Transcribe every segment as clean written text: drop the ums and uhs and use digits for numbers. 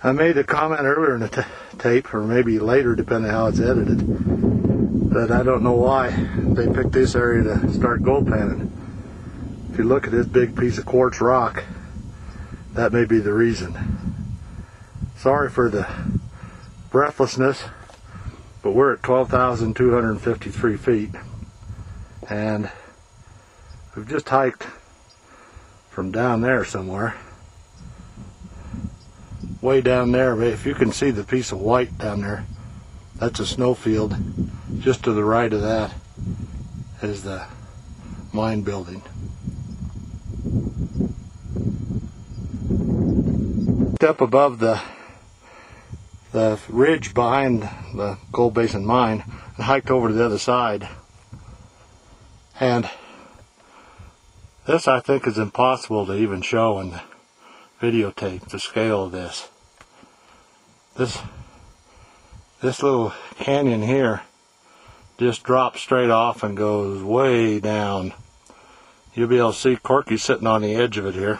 I made a comment earlier in the tape, or maybe later depending on how it's edited, but I don't know why they picked this area to start gold panning. If you look at this big piece of quartz rock, that may be the reason. Sorry for the breathlessness, but we're at 12,253 feet, and we've just hiked from down there somewhere, way down there. If you can see the piece of white down there, that's a snowfield. Just to the right of that is the mine building. Up above the ridge behind the Gold Basin Mine and hiked over to the other side, and this I think is impossible to even show in the videotape, the scale of this. This little canyon here just drops straight off and goes way down. You'll be able to see Corky sitting on the edge of it here.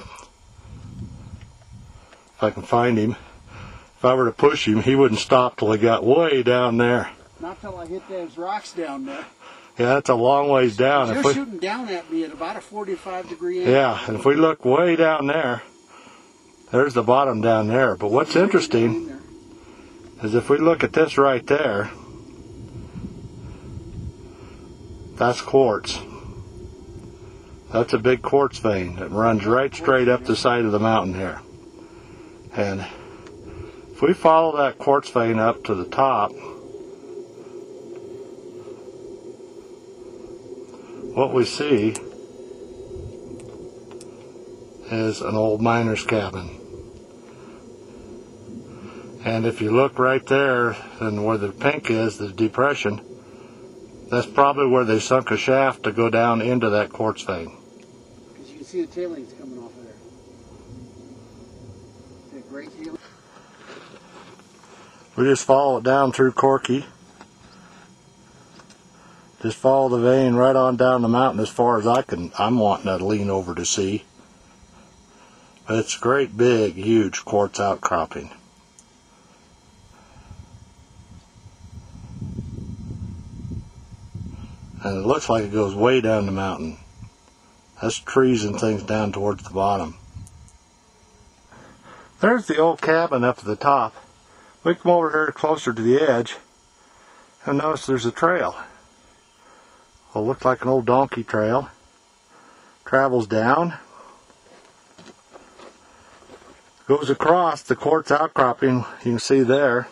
If I can find him. If I were to push him, he wouldn't stop till he got way down there. Not till I hit those rocks down there. Yeah, that's a long ways down. You're shooting down at me at about a 45-degree angle. Yeah, and if we look way down there, there's the bottom down there. But what's interesting is if we look at this right there, that's quartz. That's a big quartz vein that runs right straight up the side of the mountain here. And if we follow that quartz vein up to the top, what we see is an old miner's cabin. And if you look right there, and where the pink is, the depression, that's probably where they sunk a shaft to go down into that quartz vein. Because you can see the tailings coming off of there. Is it great tailings? We just follow it down through Corky. Just follow the vein right on down the mountain as far as I'm wanting to lean over to see. But it's a great big, huge quartz outcropping. And it looks like it goes way down the mountain. That's trees and things down towards the bottom. There's the old cabin up at the top. We come over here closer to the edge and notice there's a trail. Well, it looks like an old donkey trail. Travels down. Goes across the quartz outcropping you can see there.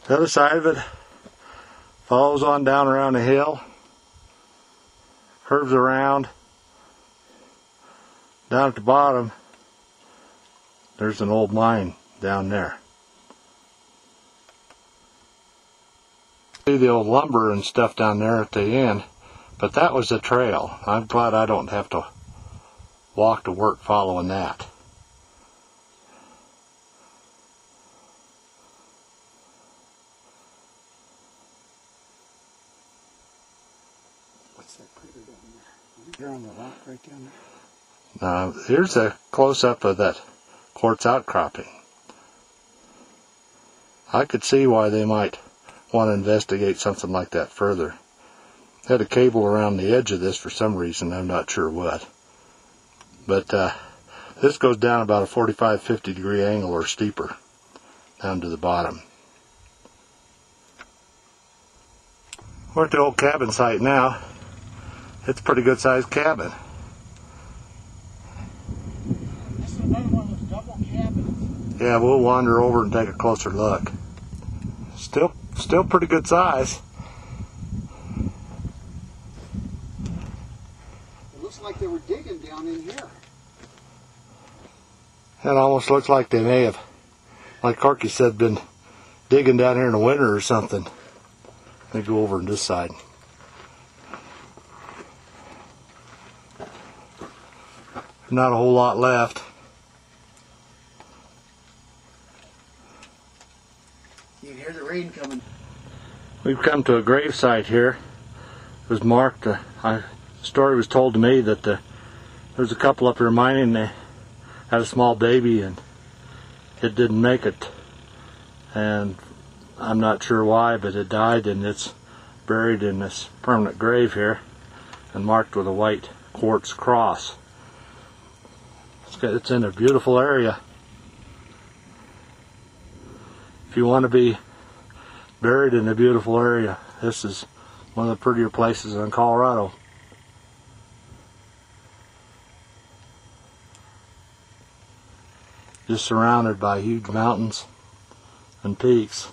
The other side of it follows on down around the hill. Curves around. Down at the bottom, there's an old mine down there. See the old lumber and stuff down there at the end, but that was a trail. I'm glad I don't have to walk to work following that. What's that crater down there? I think you're on the rock right down there. Now, here's a close-up of that quartz outcropping. I could see why they might want to investigate something like that further. Had a cable around the edge of this for some reason, I'm not sure what. But this goes down about a 45-50 degree angle or steeper down to the bottom. We're at the old cabin site now. It's a pretty good sized cabin. This is another one of those double cabins. Yeah, we'll wander over and take a closer look. Still pretty good size. It looks like they were digging down in here. It almost looks like they may have, like Corky said, been digging down here in the winter or something. Let me go over on this side. Not a whole lot left. You can hear the rain coming. We've come to a grave site here. It was marked. The story was told to me that there's a couple up here mining. They had a small baby, and it didn't make it, and I'm not sure why, but it died, and it's buried in this permanent grave here and marked with a white quartz cross. It's in a beautiful area. If you want to be buried in a beautiful area, this is one of the prettier places in Colorado. Just surrounded by huge mountains and peaks.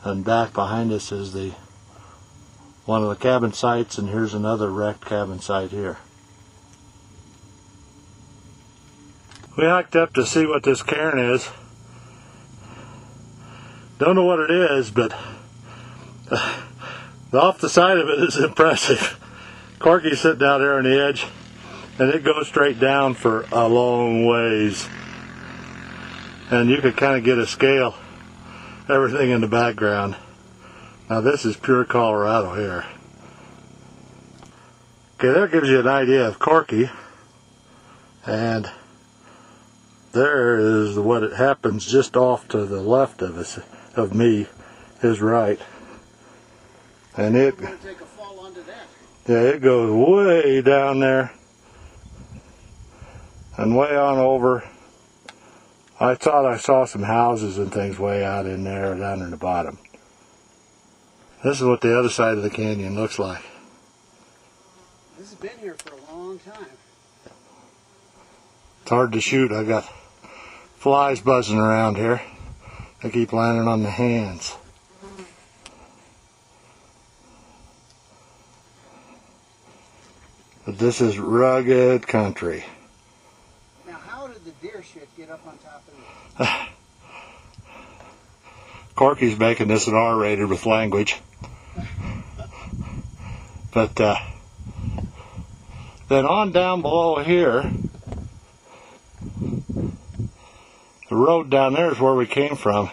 And back behind us is one of the cabin sites, and here's another wrecked cabin site here. We hiked up to see what this cairn is. Don't know what it is, but off the side of it is impressive. Corky's sitting down there on the edge, and it goes straight down for a long ways. And you could kind of get a scale, everything in the background. Now this is pure Colorado here. Okay, that gives you an idea of Corky. And there is what it happens just off to the left of us, of me, his right. And it, Take a fall onto that. yeah, it goes way down there and way on over. I thought I saw some houses and things way out in there, down in the bottom. This is what the other side of the canyon looks like. This has been here for a long time. It's hard to shoot. I got flies buzzing around here. They keep landing on the hands. But this is rugged country. Now, how did the deer shit get up on top of this? Corky's making this an R-rated with language. But then on down below here, the road down there is where we came from.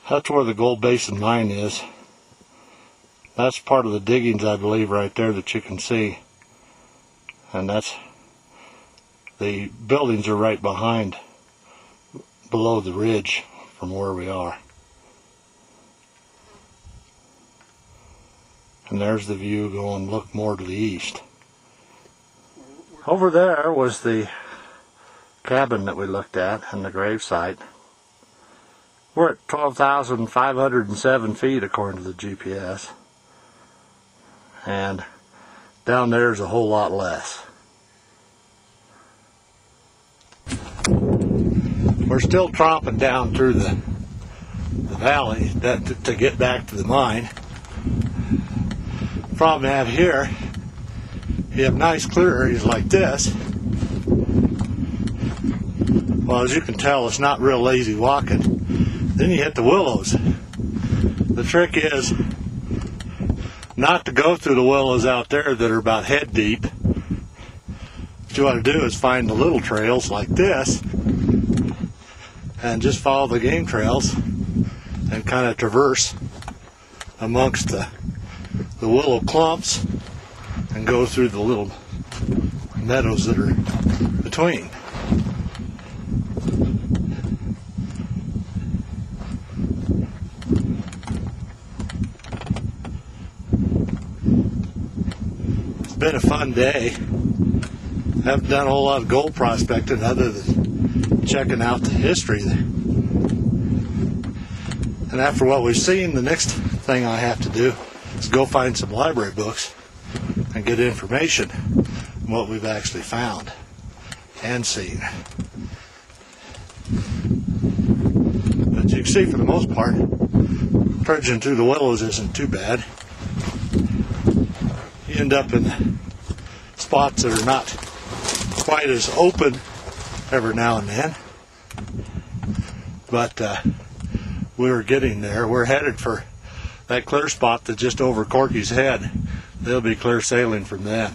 That's where the Gold Basin Mine is. That's part of the diggings, I believe, right there that you can see. And that's, the buildings are right behind, below the ridge from where we are. And there's the view going, look more to the east. Over there was the cabin that we looked at and the grave site. We're at 12,507 feet according to the GPS. And down there's a whole lot less. We're still tromping down through the valley to get back to the mine. Problem I have here, you have nice clear areas like this. Well, as you can tell, it's not real easy walking. Then you hit the willows. The trick is not to go through the willows out there that are about head deep. What you want to do is find the little trails like this and just follow the game trails and kind of traverse amongst the willow clumps and go through the little meadows that are between. It's been a fun day. I haven't done a whole lot of gold prospecting other than checking out the history. And after what we've seen, the next thing I have to do is go find some library books and get information on what we've actually found and seen. But you can see, for the most part, trudging through the willows isn't too bad. You end up in spots that are not quite as open every now and then, but we're getting there. We're headed for that clear spot that's just over Corky's head. They'll be clear sailing from there.